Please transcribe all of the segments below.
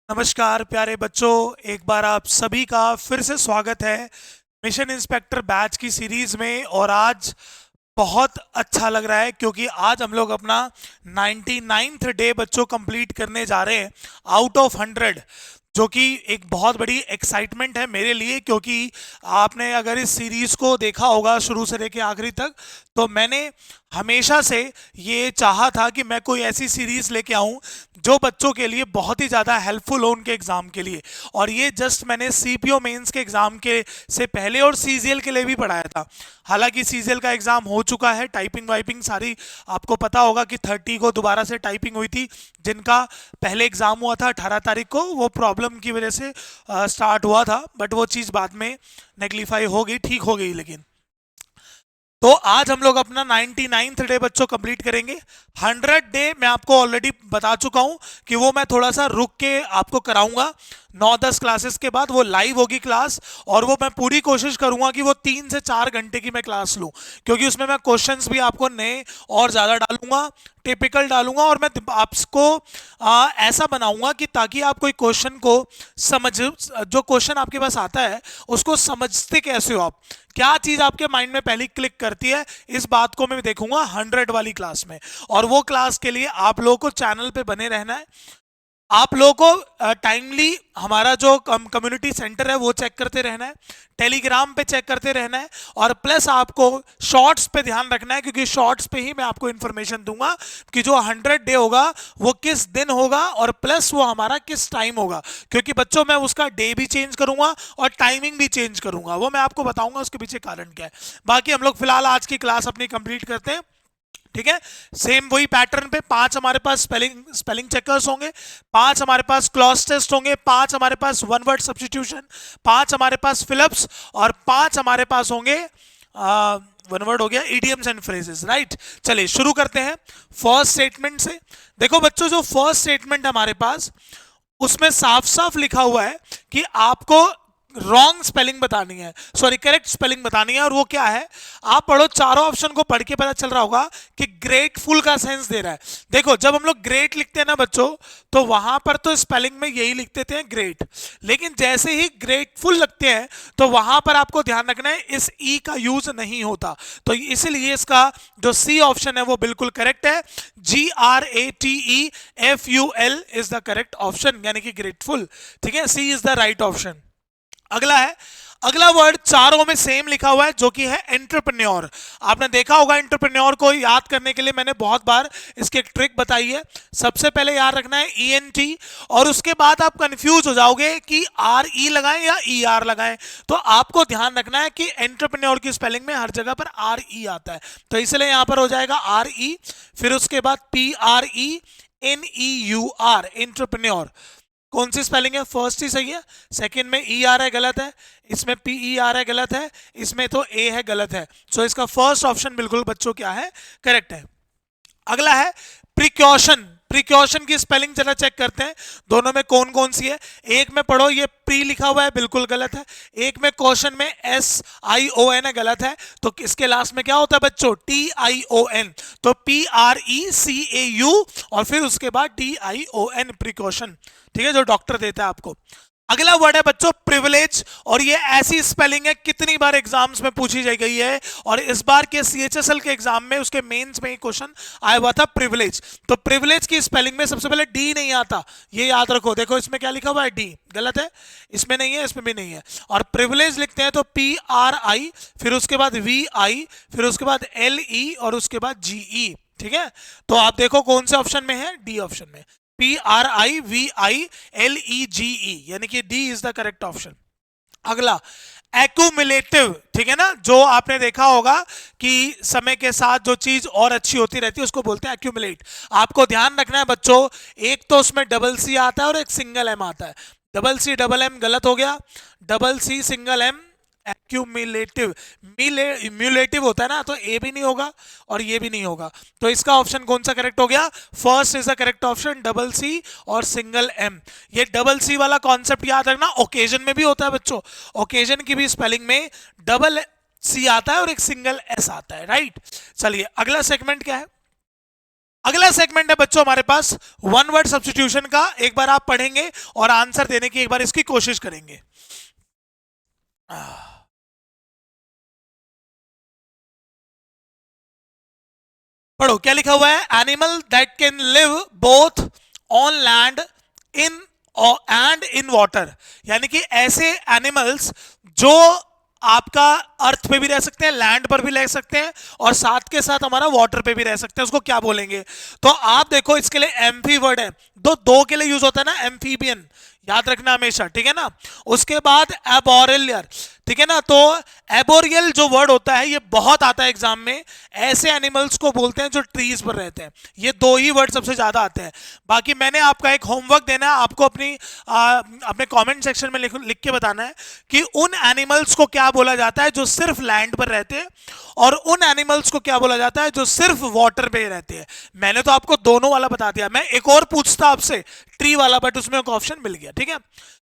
नमस्कार प्यारे बच्चों, एक बार आप सभी का फिर से स्वागत है मिशन इंस्पेक्टर बैच की सीरीज में। और आज बहुत अच्छा लग रहा है क्योंकि आज हम लोग अपना 99th डे बच्चों कंप्लीट करने जा रहे हैं आउट ऑफ 100, जो कि एक बहुत बड़ी एक्साइटमेंट है मेरे लिए। क्योंकि आपने अगर इस सीरीज को देखा होगा शुरू से लेकर आखिरी तक, तो मैंने हमेशा से ये चाहा था कि मैं कोई ऐसी सीरीज लेके आऊं जो बच्चों के लिए बहुत ही ज़्यादा हेल्पफुल हो उनके एग्ज़ाम के लिए। और ये जस्ट मैंने सीपीओ मेंस के एग्ज़ाम के से पहले और सीजीएल के लिए भी पढ़ाया था। हालांकि सीजीएल का एग्ज़ाम हो चुका है, टाइपिंग वाइपिंग सारी आपको पता होगा कि 30 को दोबारा से टाइपिंग हुई थी। जिनका पहले एग्ज़ाम हुआ था 18 तारीख को, वो प्रॉब्लम की वजह से स्टार्ट हुआ था, बट वो चीज़ बाद में नेगलीफाई हो गई, ठीक हो गई। लेकिन तो आज हम लोग अपना 99th डे बच्चों कंप्लीट करेंगे। 100 डे मैं आपको ऑलरेडी बता चुका हूं कि वो मैं थोड़ा सा रुक के आपको कराऊंगा। 9-10 क्लासेस के बाद वो लाइव होगी क्लास, और वो मैं पूरी कोशिश करूंगा कि वो 3 से 4 घंटे की मैं क्लास लूं, क्योंकि उसमें मैं क्वेश्चंस भी आपको नए और ज़्यादा डालूंगा, टिपिकल डालूंगा। और मैं आपको ऐसा बनाऊंगा कि ताकि आप कोई क्वेश्चन को समझ, जो क्वेश्चन आपके पास आता है उसको समझते कैसे हो आप, क्या चीज आपके माइंड में पहली क्लिक करती है, इस बात को मैं देखूंगा 100 वाली क्लास में। और वो क्लास के लिए आप लोगों को चैनल पे बने रहना है। आप लोगों को टाइमली हमारा जो कम्युनिटी सेंटर है वो चेक करते रहना है, टेलीग्राम पे चेक करते रहना है, और प्लस आपको शॉर्ट्स पे ध्यान रखना है, क्योंकि शॉर्ट्स पे ही मैं आपको इन्फॉर्मेशन दूंगा कि जो 100 डे होगा वो किस दिन होगा, और प्लस वो हमारा किस टाइम होगा। क्योंकि बच्चों मैं उसका डे भी चेंज करूंगा और टाइमिंग भी चेंज करूंगा, वो मैं आपको बताऊंगा उसके पीछे कारण क्या है। बाकी हम लोग फिलहाल आज की क्लास अपनी कंप्लीट करते हैं, ठीक है। सेम वही पैटर्न पे 5 हमारे पास स्पेलिंग स्पेलिंग चेकर्स होंगे, 5 हमारे पास क्लॉज टेस्ट होंगे, 5 हमारे पास वन वर्ड सब्स्टिट्यूशन, 5 हमारे पास फिलअप्स, और 5 हमारे पास होंगे वन वर्ड हो गया इडियम्स एंड फ्रेजेस, राइट। चलिए शुरू करते हैं फर्स्ट स्टेटमेंट से। देखो बच्चों, जो फर्स्ट स्टेटमेंट हमारे पास, उसमें साफ साफ लिखा हुआ है कि आपको रॉन्ग स्पेलिंग बतानी है, सॉरी करेक्ट स्पेलिंग बतानी है। और वो क्या है, आप पढ़ो, चारों ऑप्शन को पढ़ के पता चल रहा होगा कि ग्रेटफुल का सेंस दे रहा है। देखो जब हम लोग ग्रेट लिखते हैं ना बच्चों, तो वहां पर तो स्पेलिंग में यही लिख देते हैं ग्रेट, लेकिन जैसे ही ग्रेटफुल लगते हैं तो वहां पर आपको ध्यान रखना है इस ई का यूज नहीं होता। तो इसलिए इसका जो सी ऑप्शन है वो बिल्कुल करेक्ट है। GRATEFUL is the correct option, यानी कि ग्रेटफुल, ठीक है। सी इज द राइट ऑप्शन। अगला है, अगला वर्ड चारों में सेम लिखा हुआ है, जो कि है एंटरप्रेन्योर। आपने देखा होगा एंटरप्रेन्योर को याद करने के लिए मैंने बहुत बार इसकी एक ट्रिक बताई है। सबसे पहले याद रखना है ENT, और उसके बाद आप कंफ्यूज हो जाओगे कि RE लगाएं या ER लगाएं। तो आपको ध्यान रखना है कि एंटरप्रेन्योर की स्पेलिंग में हर जगह पर RE आता है, तो इसलिए यहां पर हो जाएगा RE, फिर उसके बाद PRENEUR, एंटरप्रेन्योर। कौन सी स्पेलिंग है, फर्स्ट ही सही है, सेकंड में ई आ रहा है गलत है, इसमें PE आ रहा है गलत है, इसमें तो A है गलत है। सो इसका फर्स्ट ऑप्शन बिल्कुल बच्चों क्या है, करेक्ट है। अगला है प्रिकॉशन। प्रिकॉशन की स्पेलिंग जरा चेक करते हैं, दोनों में कौन कौन सी है। एक में पढ़ो, ये प्री लिखा हुआ है, बिल्कुल गलत है। एक में क्वेश्चन में SION है, गलत है। तो इसके लास्ट में क्या होता है बच्चों, TION। तो PRECAU और फिर उसके बाद TION, प्रिकॉशन, ठीक है, जो डॉक्टर देता है आपको। अगला वर्ड है बच्चों प्रिविलेज, और ये ऐसी स्पेलिंग है कितनी बार एग्जाम्स में पूछी जा गई है, और इस बार के CHSL के एग्जाम में उसके मेंस में क्वेश्चन आया हुआ था प्रिविलेज। तो प्रिविलेज की स्पेलिंग में सबसे पहले D नहीं आता, ये याद रखो। देखो इसमें क्या लिखा हुआ है, D गलत है, इसमें नहीं है, इसमें भी नहीं है। और प्रिविलेज लिखते हैं तो PRI, फिर उसके बाद VI, फिर उसके बाद LE, और उसके बाद GE, ठीक है। तो आप देखो कौन से ऑप्शन में है, D ऑप्शन में, PRIVILEGE, यानी कि D is the correct option. अगला एक्यूमुलेटिव, ठीक है ना, जो आपने देखा होगा कि समय के साथ जो चीज और अच्छी होती रहती है उसको बोलते हैं एक्यूमुलेट। आपको ध्यान रखना है बच्चों, एक तो उसमें डबल C आता है और एक सिंगल M आता है। डबल C डबल M गलत हो गया, double C single M accumulative. म्यूलेटिव होता है ना, तो ए भी नहीं होगा और ये भी नहीं होगा। तो इसका ऑप्शन कौन सा करेक्ट हो गया, first is the correct option, double C और सिंगल M। ये डबल C वाला कॉन्सेप्ट याद रखना, ओकेजन में भी होता है बच्चों। ओकेजन की भी स्पेलिंग में डबल C आता है और एक सिंगल S आता है, राइट। चलिए अगला सेगमेंट क्या है, अगला सेगमेंट है बच्चों हमारे पास वन वर्ड सब्स्टिट्यूशन का। एक बार आप पढ़ेंगे और आंसर देने की एक बार इसकी कोशिश करेंगे। पढ़ो क्या लिखा हुआ है। Animal that can live both on land in and in water, यानी कि ऐसे एनिमल्स जो आपका अर्थ पे भी रह सकते हैं, लैंड पर भी रह सकते हैं, और साथ के साथ हमारा वाटर पे भी रह सकते हैं। उसको क्या बोलेंगे? तो आप देखो इसके लिए एम्फी वर्ड है, दो के लिए यूज होता है ना, एम्फीबियन, याद रखना हमेशा, ठीक है ना। उसके बाद एबोरियल, ठीक है ना। तो एबोरियल जो वर्ड होता है ये बहुत आता है एग्जाम में। ऐसे एनिमल्स को बोलते हैं जो ट्रीज पर रहते हैं। ये दो ही वर्ड सबसे ज्यादा आते हैं। बाकी मैंने आपका एक होमवर्क देना है, आपको अपने कमेंट सेक्शन में लिख के बताना है कि उन एनिमल्स को क्या बोला जाता है जो सिर्फ लैंड पर रहते हैं, और उन एनिमल्स को क्या बोला जाता है जो सिर्फ वाटर पे रहते हैं। मैंने तो आपको दोनों वाला बता दिया। मैं एक और पूछता आपसे ट्री वाला, बट उसमें एक ऑप्शन मिल गया, ठीक है।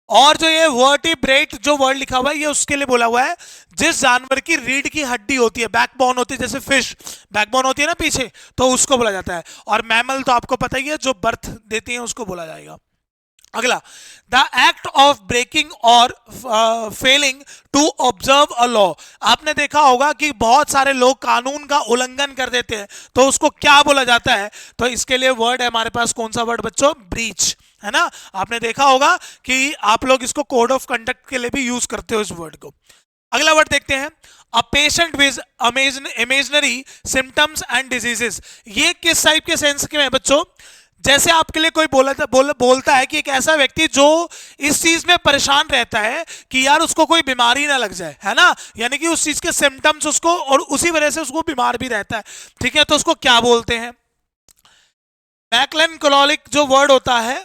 और जो ये वर्टिब्रेट जो वर्ड लिखा हुआ है ये उसके लिए बोला हुआ है जिस जानवर की रीढ़ की हड्डी होती है, बैकबोन होती है, जैसे फिश बैकबोन होती है ना पीछे, तो उसको बोला जाता है। और मैमल तो आपको पता ही है जो बर्थ देती है उसको बोला जाएगा। अगला, द एक्ट ऑफ ब्रेकिंग और failing to observe a law. आपने देखा होगा कि बहुत सारे लोग कानून का उल्लंघन कर देते हैं, तो उसको क्या बोला जाता है? तो इसके लिए वर्ड है हमारे पास, कौन सा वर्ड बच्चों? ब्रीच, है ना। आपने देखा होगा कि आप लोग इसको कोड ऑफ कंडक्ट के लिए भी यूज करते हो इस वर्ड को। अगला वर्ड देखते हैं, a patient with imaginary symptoms and diseases. ये किस टाइप के सेंस के हैं बच्चों? जैसे आपके लिए कोई बोलता है कि एक ऐसा व्यक्ति जो इस चीज में परेशान रहता है कि यार उसको कोई बीमारी ना लग जाए, है ना, यानी कि उस चीज के सिम्टम्स उसको, और उसी वजह से उसको बीमार भी रहता है, ठीक है। तो उसको क्या बोलते हैं? मैक्लेनकोलिक जो वर्ड होता है,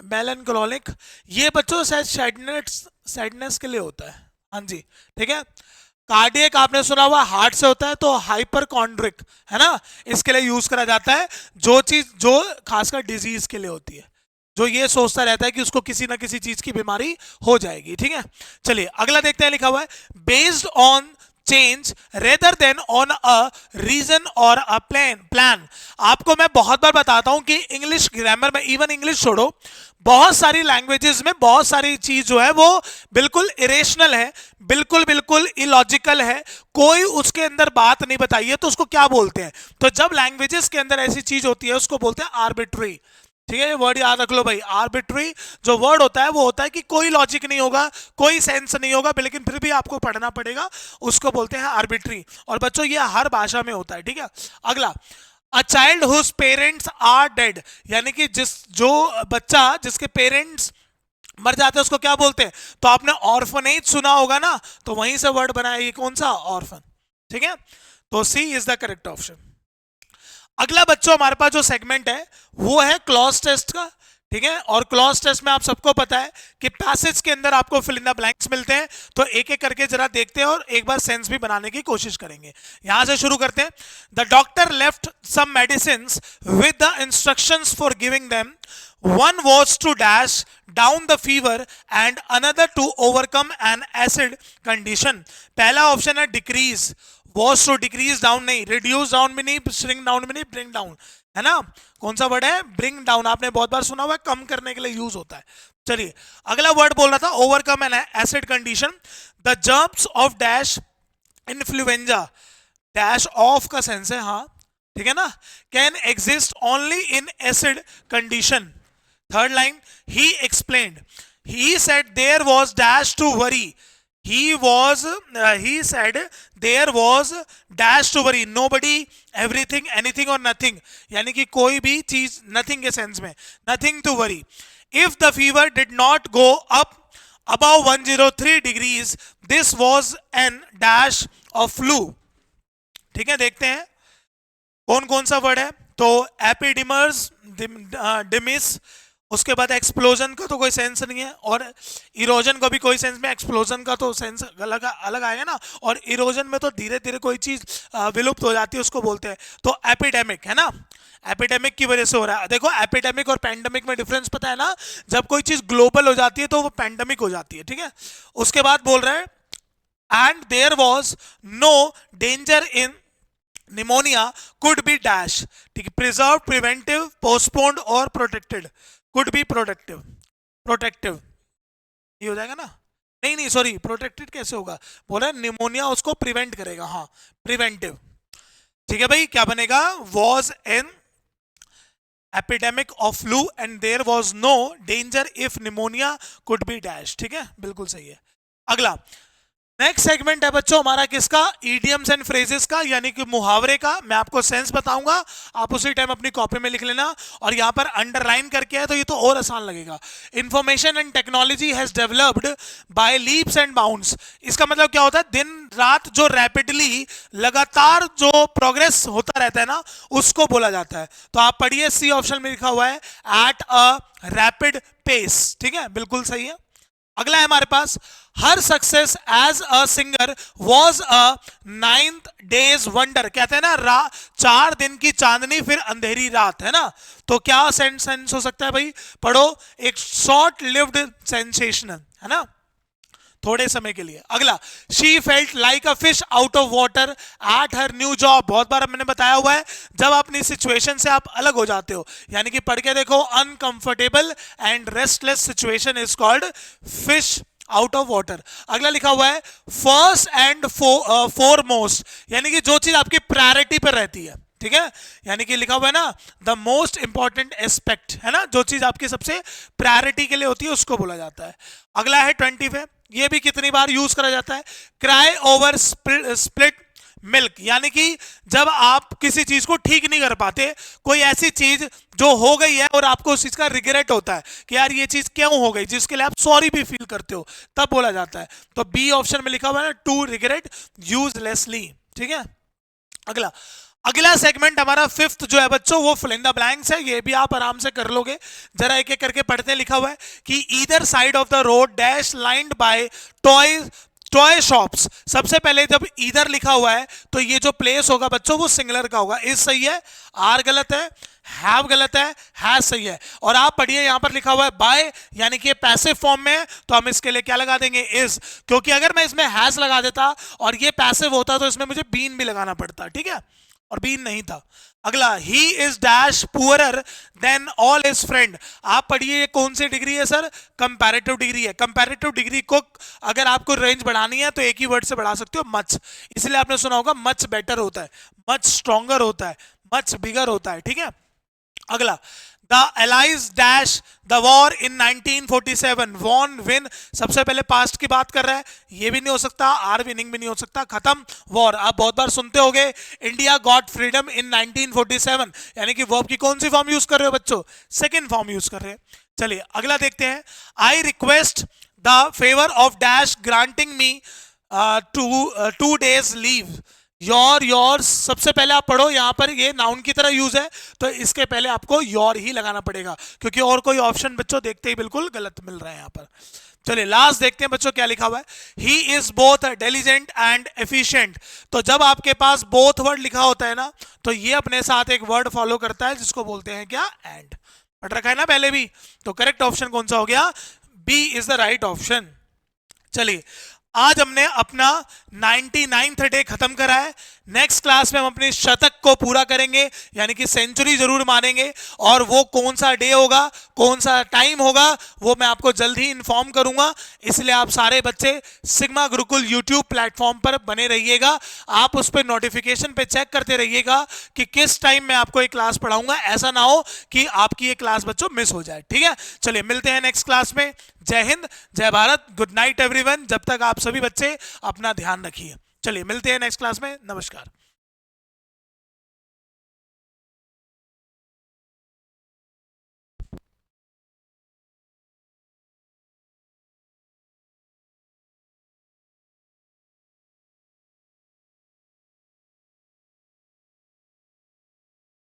मेलनकोलिक, ये बच्चों शायद सैडनेस के लिए होता है, हाँ जी, ठीक है। कार्डियक आपने सुना हुआ हार्ट से होता है, तो हाइपरकॉन्ड्रिक, है ना, इसके लिए यूज करा जाता है जो चीज जो खासकर डिजीज के लिए होती है, जो ये सोचता रहता है कि उसको किसी ना किसी चीज की बीमारी हो जाएगी, ठीक है। चलिए अगला देखते हैं, लिखा हुआ है based on change rather than on a reason और अ प्लान। आपको मैं बहुत बार बताता हूं कि इंग्लिश ग्रामर में, इवन इंग्लिश छोड़ो, बहुत सारी लैंग्वेजेस में बहुत सारी चीज जो है वो बिल्कुल इरेशनल है, बिल्कुल बिल्कुल इलॉजिकल है, कोई उसके अंदर बात नहीं बताई है, तो उसको क्या बोलते हैं? तो जब लैंग्वेजेस के अंदर ऐसी चीज होती है उसको बोलते हैं आर्बिट्री, ठीक है। ये वर्ड याद रख लो भाई, आर्बिट्री जो वर्ड होता है वो होता है कि कोई लॉजिक नहीं होगा, कोई सेंस नहीं होगा, लेकिन फिर भी आपको पढ़ना पड़ेगा, उसको बोलते हैं आर्बिट्री। और बच्चों ये हर भाषा में होता है, ठीक है। अगला, a child whose parents are dead, यानी कि जो बच्चा जिसके पेरेंट्स मर जाते हैं उसको क्या बोलते हैं? तो आपने ऑर्फनेज सुना होगा ना, तो वहीं से वर्ड बनाया, ये कौन सा? ऑर्फन, ठीक है। तो सी इज द करेक्ट ऑप्शन। अगला बच्चों हमारे पास जो सेगमेंट है वो है क्लॉज टेस्ट का, ठीक है। और क्लॉज टेस्ट में आप सबको पता है कि पैसेज के अंदर आपको फिल इन द ब्लैंक्स मिलते हैं, तो एक एक करके जरा देखते हैं और एक बार सेंस भी बनाने की कोशिश करेंगे। यहां से शुरू करते हैं। The doctor left some medicines with the instructions for giving them, one was to dash down the fever and another to overcome an acid condition। पहला ऑप्शन है decrease, was to decrease down नहीं, reduce down भी नहीं, shrink down भी नहीं, bring down, है ना। कौन सा वर्ड है? ब्रिंग डाउन, आपने बहुत बार सुना हुआ है, कम करने के लिए यूज होता है। चलिए अगला वर्ड बोल रहा था overcome N acid condition. The germs of dash influenza, dash of का सेंस है, हाँ ठीक है ना, can exist only in acid condition. Third line, he explained. He said there was dash to worry. He said there was dash to worry. Nobody, everything, anything or nothing. यानी कि कोई भी चीज, nothing के सेंस में, nothing to worry. If the fever did not go up above 103 degrees, this was an dash of flu. ठीक है, देखते हैं कौन कौन सा वर्ड है। तो एपिडिमर्स, डिमिस, उसके बाद एक्सप्लोजन का तो कोई सेंस नहीं है, और इरोजन का भी कोई सेंस में, एक्सप्लोजन का तो सेंस अलग अलग आएगा ना, और इरोजन में तो धीरे धीरे कोई चीज विलुप्त हो जाती है, उसको बोलते हैं। तो एपिडेमिक, है ना, एपिडेमिक की वजह से हो रहा है। देखो एपिडेमिक और पैंडेमिक में डिफरेंस पता है ना, जब कोई चीज ग्लोबल हो जाती है तो वो पैंडेमिक हो जाती है, ठीक है। उसके बाद बोल रहे हैं and there was no danger in pneumonia could be dash, ठीक है, प्रिजर्व, प्रिवेंटिव, पोस्टपोन्ड और protected. Could be protective, protective ये हो जाएगा ना, नहीं नहीं सॉरी, प्रोटेक्टेड कैसे होगा, बोला निमोनिया उसको प्रिवेंट करेगा, हाँ प्रिवेंटिव, ठीक है भाई, क्या बनेगा, was an epidemic of flu and there was no danger if pneumonia could be dash, ठीक है, बिल्कुल सही है। अगला नेक्स्ट सेगमेंट है बच्चों हमारा किसका, इडियम्स एंड फ्रेजेस का, यानी कि मुहावरे का। मैं आपको सेंस बताऊंगा, आप उसी टाइम अपनी कॉपी में लिख लेना, और यहां पर अंडरलाइन करके है तो ये तो और आसान लगेगा। Information and technology has developed by leaps and bounds, इसका मतलब क्या होता है, दिन रात जो रैपिडली लगातार जो प्रोग्रेस होता रहता है ना, उसको बोला जाता है। तो आप पढ़िए, सी ऑप्शन में लिखा हुआ है एट अ रैपिड पेस, ठीक है, बिल्कुल सही है। अगला है हमारे पास, हर success as a singer was a 9th days wonder, कहते हैं ना 4 दिन की चांदनी फिर अंधेरी रात, है ना, तो क्या सेंस हो सकता है भाई, पढ़ो, एक शॉर्ट लिव्ड सेंसेशन, है ना, थोड़े समय के लिए। अगला, she felt like a fish out of water at her new job, बहुत बार मैंने बताया हुआ है, जब अपनी सिचुएशन से आप अलग हो जाते हो, यानी कि पढ़ के देखो, uncomfortable and restless situation is called fish out of water. अगला लिखा हुआ है फर्स्ट एंड फोरमोस्ट, यानी कि जो चीज आपकी प्रायोरिटी पर रहती है, ठीक है, यानी कि लिखा हुआ है ना द मोस्ट इंपॉर्टेंट एस्पेक्ट, है ना, जो चीज आपकी सबसे प्रायोरिटी के लिए होती है उसको बोला जाता है। अगला है 20 पे, ये भी कितनी बार यूज करा जाता है, क्राई ओवर स्प्लिट मिल्क, यानी कि जब आप किसी चीज को ठीक नहीं कर पाते, कोई ऐसी चीज जो हो गई है और आपको उस चीज का रिग्रेट होता है कि यार ये चीज क्यों हो गई, जिसके लिए आप सॉरी भी फील करते हो, तब बोला जाता है। तो बी ऑप्शन में लिखा हुआ है ना, टू रिग्रेट यूजलेसली, ठीक है। अगला सेगमेंट हमारा 5th जो है बच्चों, वो फिल इन द ब्लैंक्स है, ये भी आप आराम से कर लोगे, जरा एक एक करके पढ़ते। लिखा हुआ है कि either side of the road dash lined by toy shops, सबसे पहले जब इधर लिखा हुआ है तो ये जो प्लेस होगा बच्चों वो सिंगुलर का होगा, इज सही है, आर गलत है, हैव गलत है सही है। और आप पढ़िए, यहां पर लिखा हुआ है बाय, यानी कि पैसिव फॉर्म में है, तो हम इसके लिए क्या लगा देंगे, इज, क्योंकि अगर मैं इसमें हैज लगा देता और ये पैसिव होता तो इसमें मुझे बीन भी लगाना पड़ता, ठीक है, और बीन नहीं था। अगला, he is dash poorer than all his friend, आप पढ़िए ये कौन सी डिग्री है सर, कंपैरेटिव डिग्री है। कंपैरेटिव डिग्री को अगर आपको रेंज बढ़ानी है तो एक ही वर्ड से बढ़ा सकते हो, मच, इसलिए आपने सुना होगा मच बेटर होता है, मच स्ट्रॉन्गर होता है, मच बिगर होता है, ठीक है। अगला, the allies dash the war in 1947, won win, सबसे पहले पास्ट की बात कर रहा है, ये भी नहीं हो सकता, आर विनिंग भी नहीं हो सकता, खत्म वॉर। आप बहुत बार सुनते होगे इंडिया गॉट फ्रीडम इन 1947, यानी कि वर्ब की कौन सी फॉर्म यूज कर रहे हो बच्चों, सेकंड फॉर्म यूज कर रहे हैं। चलिए अगला देखते हैं, I request the favour of dash granting me 2 days leave, your सबसे पहले आप पढ़ो, यहां पर ये नाउन की तरह यूज है, तो इसके पहले आपको योर ही लगाना पड़ेगा, क्योंकि और कोई ऑप्शन बच्चों देखते ही बिल्कुल गलत मिल रहा है यहां पर। चलिए लास्ट देखते हैं बच्चों क्या लिखा हुआ है, he is both diligent and efficient, तो जब आपके पास बोथ वर्ड लिखा होता है ना, तो ये अपने साथ एक वर्ड फॉलो करता है जिसको बोलते हैं क्या, एंड, पढ़ रखा है ना पहले भी, तो करेक्ट ऑप्शन कौन सा हो गया, B is the right option. चलिए आज हमने अपना 99th डे खत्म करा है, नेक्स्ट क्लास में हम अपने शतक को पूरा करेंगे, यानी कि सेंचुरी जरूर मारेंगे, और वो कौन सा डे होगा, कौन सा टाइम होगा, वो मैं आपको जल्द ही इन्फॉर्म करूंगा। इसलिए आप सारे बच्चे सिग्मा गुरुकुल यूट्यूब प्लेटफॉर्म पर बने रहिएगा, आप उस पर नोटिफिकेशन पे चेक करते रहिएगा कि किस टाइम मैं आपको एक क्लास पढ़ाऊंगा, ऐसा ना हो कि आपकी ये क्लास बच्चों मिस हो जाए, ठीक है। चलिए मिलते हैं नेक्स्ट क्लास में, जय हिंद, जय भारत, गुड नाइट एवरीवन, जब तक आप सभी बच्चे अपना ध्यान रखिए। चलिए मिलते हैं नेक्स्ट क्लास में, नमस्कार।